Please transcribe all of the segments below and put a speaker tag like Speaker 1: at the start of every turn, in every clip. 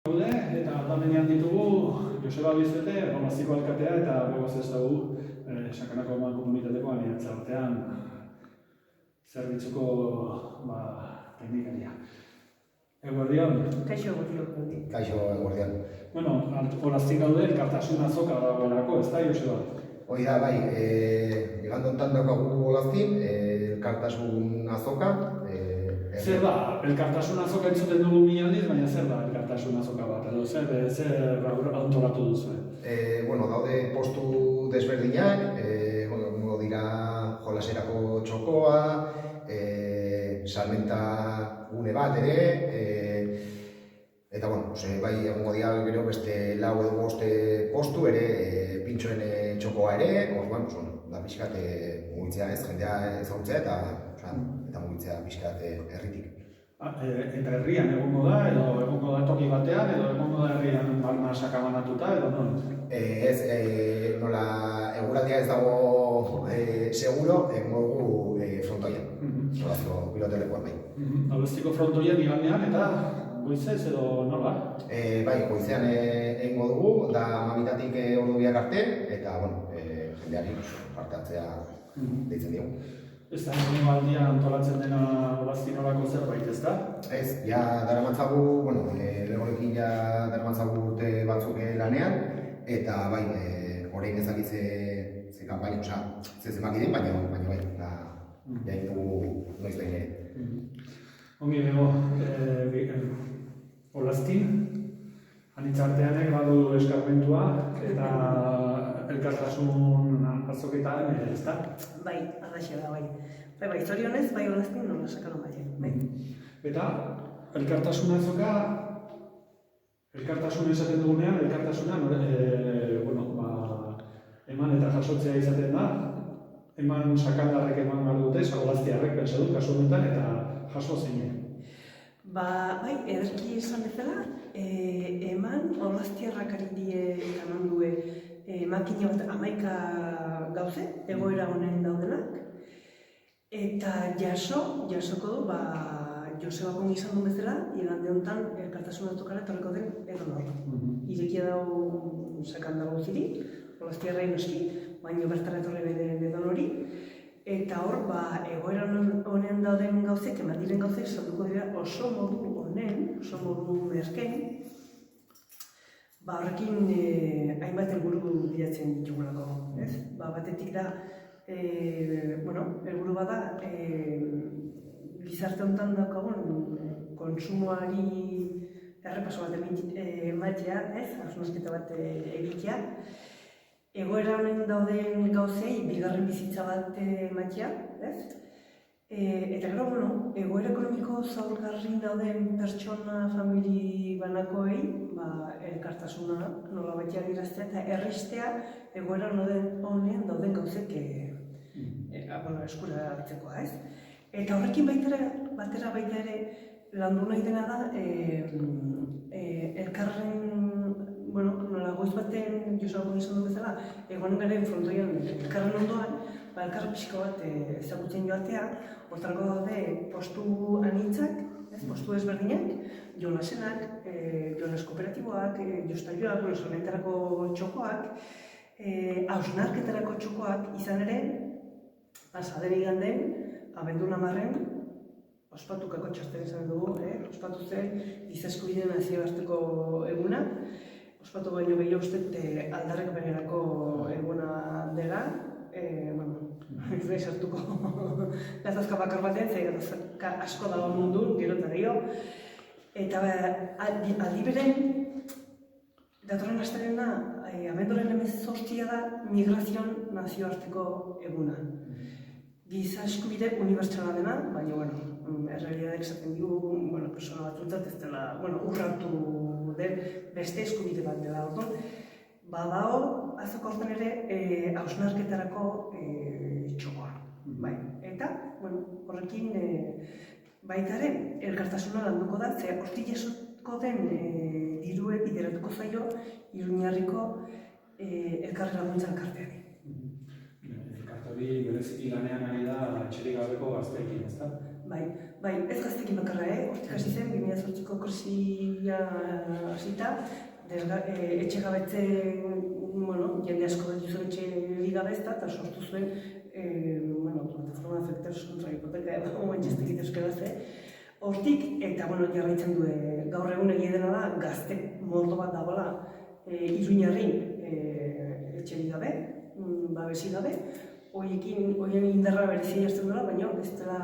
Speaker 1: Eta aldamenean ditugu Joseba Bizete, Erromaziko alkatea eta begoz ez dugu Sakanako Eman Komunitateko aliantza artean zerbitzuko teknikaria. Eguerdion?
Speaker 2: Kaixo eguerdion.
Speaker 3: Kaixo eguerdion.
Speaker 1: Bueno, horaztik gaude elkartasun azoka dagoelako, ez da, Joseba?
Speaker 3: Hoi da, bai, igande honetan daukagu olaztin, elkartasun azoka.
Speaker 1: Zer da, elkartasun azoka entzuten dugu mila aldiz, baina zer da elkartasun azoka bat, edo zer antolatu duzu?
Speaker 3: Bueno, daude postu desberdinak, egongo dira jolaserako txokoa, salmenta gune bat ere, eta bueno, bai egongo dira gero beste lau edo boste postu ere, pintxoen txokoa ere, da pixkat mugitzea ez, jendea ezagutzea eta mugitzea pixkat herritik.
Speaker 1: Eta herrian egongo da, edo egongo da toki batean, edo egongo da herrian barna sakabanatuta, edo non?
Speaker 3: Ez, nola eguraldia ez dago seguro, egongo dugu frontoian, nolazko pilotelekuan bai.
Speaker 1: Nolaztiko frontoian igandean eta goizez edo nola?
Speaker 3: Bai, goizean egingo dugu, da mamitatik ordu biak arte, eta bueno, jendeari parte hartzea deitzen diogu.
Speaker 1: Ez da, egungo aldia antolatzen dena olazti nolako zerbait, ez da?
Speaker 3: Ez, ja daramatzagu, bueno, legorekin ja daramatzagu urte batzuk lanean, eta bai, orain ezakitze ze kanpaina, ze zemak idin, baina bai, ja indugu noiz behin ere.
Speaker 1: Ongi bego, olaztin, anitzarteanek badu eskarmentua, eta elkartasun azoketan, ez da?
Speaker 2: Bai, arraxe da, bai. Bai, zorionez, bai olaztin nola sakano bai.
Speaker 1: Eta, elkartasun azoka, elkartasun esaten dugunean, elkartasuna, eman eta jasotzea izaten da, eman sakandarrek eman behar dute, olaztiarrek pentsa dut, kasu honetan, eta jaso zeinen.
Speaker 2: Bai, ederki esan bezala, eman olaztiarrak ari die eman due makina bat 11 gauze, egoera honen daudenak, eta jasoko du, Joseba Kongi izan duen bezala, igande honetan elkartasun azokara etorriko den edonor. Irekia dago sakandar guziri, olaztiarrai noski, baina bertara etorri den edonori, eta hor, egoera honen dauden gauzek, eman diren gauzek, salduko dira oso modu honen, oso modu merken, horrekin hainbat helburu bilatzen ditugulako, ez? Batetik da, helburu bada, gizarte honetan daukagun kontsumoari errepaso bat ematea, ez? Hausnarketa bat egitea. Egoera honen dauden gauzei bigarren bizitza bat ematea, ez? Eta gero, egoera ekonomiko zaurgarri dauden pertsona, famili banakoei, elkartasuna nola batean iraztea eta erristea egoera honen dauden gauzek eskura hartzekoa, ez? Eta horrekin batera baita ere landu nahi dena da elkarren, nola goiz baten Joseba izan du bezala, egonen garen frontoian elkarren ondoan, elkarren pixko bat ezagutzen joatea, hortarako daude postu anitzak, postu ezberdinak, jolasenak, jolas kooperatiboak, jostalioak, salmentarako txokoak, hausnarketarako txokoak izan ere, pasaden iganden, abendun 10-en, ospatuko txosten izan dugu, ospatu zen giza-eskubideen nazioarteko eguna, ospatu baino gehiago uste aldarrikapenerako eguna dela, ez da sartuko gatazka bakar batean, ze gatazka asko dago mundun, gero eta gehiago. Eta aldi beren, datorren astelena, abenduaren 18 da migrazioan nazioarteko eguna. Giza eskubide unibertsala dena, baina, errealitateak esaten digu, persona batzuentzat ez dela, urratu den beste eskubide bat dela. Badago, azoko hortan ere, hausnarketarako txokoa. Eta, horrekin baita ere, elkartasuna landuko da, ze hortik jasoko den dirue bideratuko zaio Iruñarriko elkarri laguntza elkarteari.
Speaker 1: Elkarte hori bereziki lanean ari da etxerik gabeko gazteekin, ez da?
Speaker 2: bai, ez gaztekin bakarra, hortik hasi zen, 2008ko krisia hasita, etxegabetze, jende asko bat zuen etxe gabezta, eta sortu zuen, plataforma afectados contra hipoteka, manchestekit euskaraz, hortik, eta jarraitzen du, gaur egun egia dena da, gazte mordo bat dagoela, Iruñarrin etxe gabe, babesi gabe, horien indarra berezi jartzen duela, baina ez dela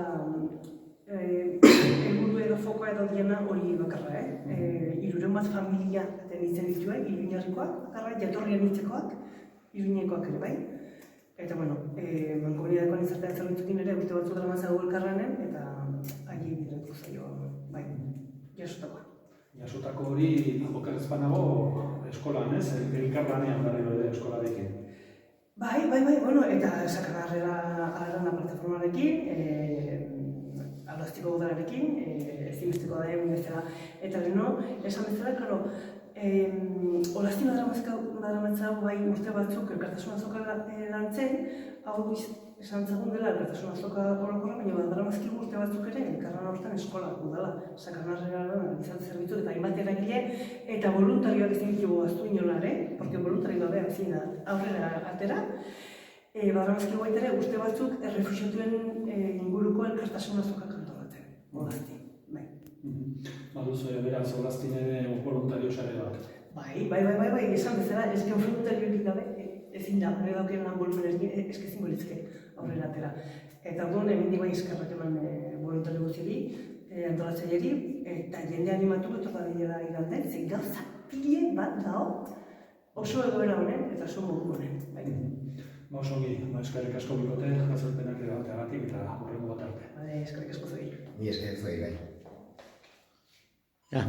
Speaker 2: helburu edo fokoa edo diena hori bakarra, 300 bat familia ditzen dituen, Iruñarrikoak bakarra, jatorrian hitzekoak, Iruñekoak ere bai. Eta, mankomunidadekoan izartean zerbitzukin ere, urte batzuk dara mazau elkarranen, eta hagi bideretu zaio, bai, jasotakoa.
Speaker 1: Jasotako hori, okerrezpanago, eskolan, ez? Elkarranean barriro ere eskolarekin.
Speaker 2: Bai, eta Sakarrarrena plataformarekin, Alastiko udalarekin, ezinbesteko da egun bezala. Eta leheno, esan bezala, klaro, Olasti badaramatza bai urte batzuk elkartasun azoka lantzen, hau esan zagun dela elkartasun azoka orokorra, baina badaramazkigu urte batzuk ere elkarran horretan eskola udala, Sakarrarrena gizarte zerbitzu eta hainbat eragile, eta voluntarioak ezin ditugu aztu inolare, porque voluntario gabe ezin aurrera atera, badaramazkigu baita ere urte batzuk errefuxiatuen inguruko elkartasun azoka kantolatzen, Olasti.
Speaker 1: Baduzu beraz, Olastin ere voluntario sare bat.
Speaker 2: Bai, esan bezala, esken voluntariorik gabe, ezin da, hori daukena volumen eskezin bolitzke aurrera atera. Eta orduan, hemen bai eskerrak eman voluntario guztiari, antolatzaileari, eta jende animatu etorra dira iganten, ze gauza pile bat dao oso egoera honen eta oso modu honen.
Speaker 1: Oso ongi, eskerrik asko bikote, azalpenak edateagatik eta horrengo bat arte.
Speaker 2: Eskerrik asko zuei.
Speaker 3: Ni eskerrik zuei gai.
Speaker 4: Ja.